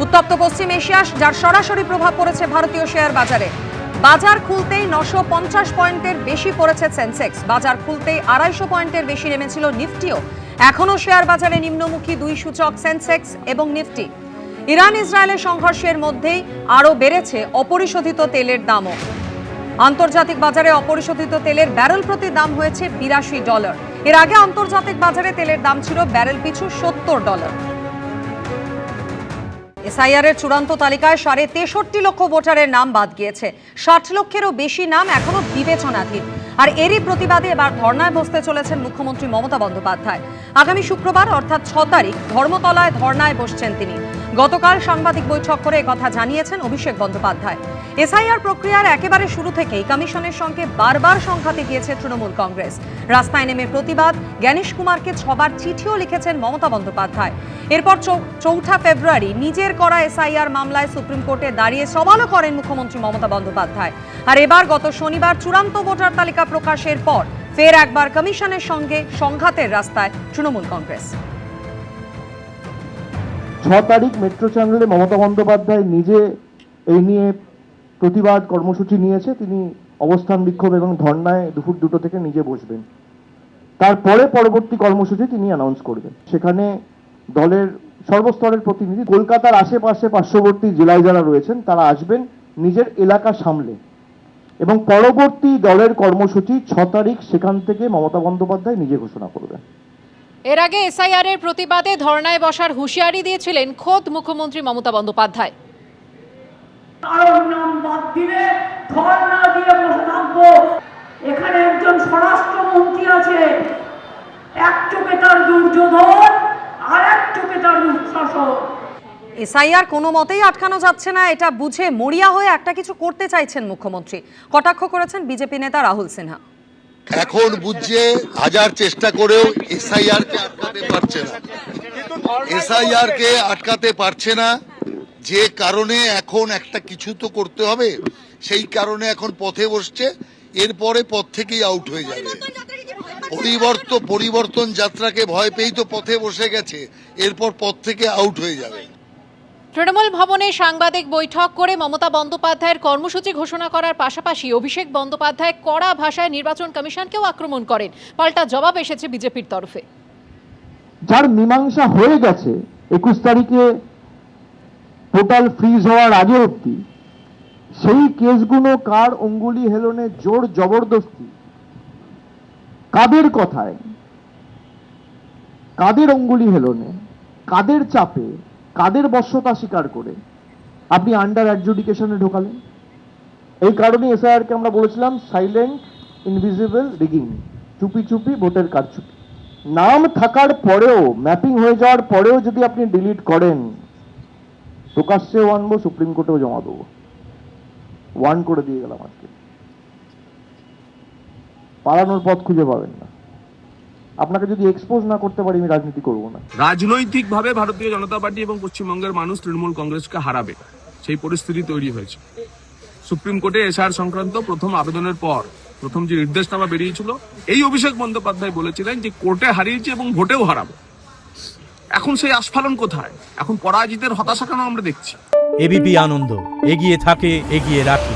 উত্তপ্ত পশ্চিম এশিয়া, যার সরাসরি প্রভাব পড়েছে ভারতীয় শেয়ার বাজারে। বাজার খুলতেই 950 পয়েন্টের বেশি পড়েছে সেন্সেক্স। বাজার খুলতেই 250 পয়েন্টের বেশি নেমেছিল নিফটিও। এখনো শেয়ার বাজারে নিম্নমুখী দুই সূচক সেন্সেক্স এবং নিফটি। ইরান ইসরায়েলের সংঘর্ষের মধ্যেই আরও বেড়েছে অপরিশোধিত তেলের দামও। আন্তর্জাতিক বাজারে অপরিশোধিত তেলের ব্যারেল প্রতি দাম হয়েছে $82। এর আগে আন্তর্জাতিক বাজারে তেলের দাম ছিল ব্যারেল পিছু $70। এসআইআর এর চূড়ান্ত তালিকায় 63.5 লক্ষ ভোটারের নাম বাদ গিয়েছে। 60 লক্ষেরও বেশি নাম এখনো বিবেচনাধীন। আর এরই প্রতিবাদে এবার ধর্নায় বসতে চলেছেন মুখ্যমন্ত্রী মমতা বন্দ্যোপাধ্যায়। আগামী শুক্রবার অর্থাৎ 6 তারিখ ধর্মতলায় ধর্নায় বসছেন তিনি। গতকাল সাংবাদিক বৈঠক করে কথা জানিয়েছেন অভিষেক বন্দ্যোপাধ্যায়। এসআইআর প্রক্রিয়ার একেবারে শুরু থেকেই কমিশনের সঙ্গে বারবার সংঘাতে গিয়েছে তৃণমূল কংগ্রেস। রাস্তায় নেমে প্রতিবাদ, জ্ঞানেশ কুমারকে 6 বার চিঠিও লিখেছেন মমতা বন্দ্যোপাধ্যায়। এরপর 4 ফেব্রুয়ারি নিজের করা এসআইআর মামলায় সুপ্রিম কোর্টে দাঁড়িয়ে সওয়ালও করেন মুখ্যমন্ত্রী মমতা বন্দ্যোপাধ্যায়। আর এবার গত শনিবার চূড়ান্ত ভোটার তালিকা প্রকাশের পর ফের একবার কমিশনের সঙ্গে সংঘাতের রাস্তায় তৃণমূল কংগ্রেস। 6 তারিখ মেট্রো চ্যানেলে মমতা বন্দ্যোপাধ্যায় নিজে এই নিয়ে প্রতিবাদ কর্মসূচি নিয়েছে। তিনি অবস্থান বিক্ষোভ এবং ধর্নায় দুপুর 2টো থেকে নিজে বসবেন। তারপরে পরবর্তী কর্মসূচি তিনি অ্যানাউন্স করবেন। সেখানে দলের সর্বস্তরের প্রতিনিধি, কলকাতার আশেপাশে পার্শ্ববর্তী জেলায় যারা রয়েছেন তারা আসবেন নিজের এলাকা সামলে, এবং পরবর্তী দলের কর্মসূচি 6 তারিখ সেখান থেকে মমতা বন্দ্যোপাধ্যায় নিজে ঘোষণা করবেন। এর আগে এসআইআর এর প্রতিবাদে ধর্নায় বসার হুঁশিয়ারি দিয়েছিলেন খোদ মুখ্যমন্ত্রী মমতা বন্দ্যোপাধ্যায়। এখানে একজন স্বরাষ্ট্রমন্ত্রী আছে, এক চোখে তার দুর্যোধন আর এক চোখে তার দুঃশাসন। এসআইআর কোনো মতেই আটকানো যাচ্ছে না, এটা বুঝে মরিয়া হয়ে একটা কিছু করতে চাইছেন মুখ্যমন্ত্রী, কটাক্ষ করেছেন বিজেপি নেতা রাহুল সিনহা। এখন বুঝছে হাজার চেষ্টা করেও এসআইআর কে আটকাতে পারছে না। এসআইআর কে আটকাতে পারছে না, যে কারণে এখন একটা কিছু তো করতে হবে, সেই কারণে এখন পথে বসছে। এরপরে পথ থেকেই আউট হয়ে যাবে। পরিবর্তন যাত্রাকে ভয় পেয়েই তো পথে বসে গেছে, এরপর পথ থেকে আউট হয়ে যাবে। তৃণমূল ভবনে সাংবাদিক বৈঠক করে মমতা বন্দ্যোপাধ্যায়ের কর্মসূচি ঘোষণা করার পাশাপাশি অভিষেক বন্দ্যোপাধ্যায় কড়া ভাষায় নির্বাচন কমিশনকেও আক্রমণ করেন। পাল্টা জবাব এসেছে বিজেপির তরফে। যার মীমাংসা হয়ে গেছে 21 তারিখে পোর্টাল ফ্রিজ হওয়ার আগে অবধি, সেই কেসগুলো কার অঙ্গুলি হেলনে, জোর জবরদস্তি, কাদের কথায়, কাদের অঙ্গুলি হেলনে, কাদের চাপে, কাদের বশ্যতা স্বীকার করে আপনি আন্ডার অ্যাডজুডিকেশনে ঢোকালেন। এই কারণে এসআইআরকে আমরা বলেছিলাম সাইলেন্ট ইনভিজিবল রিগিং, চুপি চুপি ভোটের কারচুপি। নাম থাকার পরেও, ম্যাপিং হয়ে যাওয়ার পরেও যদি আপনি ডিলিট করেন, প্রকাশ্যেও আনবো, সুপ্রিম কোর্টেও জমা দেবো। ওয়ার্ন করে দিয়ে গেলাম আজকে, পালানোর পথ খুঁজে পাবেন না। আপনাকে যদি এক্সপোজ না করতে পারি আমি রাজনীতি করব না। রাজনৈতিকভাবে ভারতীয় জনতা পার্টি এবং পশ্চিমবঙ্গের মানুষ তৃণমূল কংগ্রেসকে হারাবে, সেই পরিস্থিতি তৈরি হয়েছে। সুপ্রিম কোর্টে এসআইআর সংক্রান্ত প্রথম আবেদনের পর প্রথম যে নির্দেশনামা বেরিয়েছিল, এই অভিষেক বন্দ্যোপাধ্যায় বলেছিলেন যে কোর্টে হারিয়েছি এবং ভোটেও হারাবো। এখন সেই আস্ফালন কোথায়? এখন পরাজিতের হতাশা কেন আমরা দেখছি? এবিপি আনন্দ, এগিয়ে থাকে, এগিয়ে রাখে।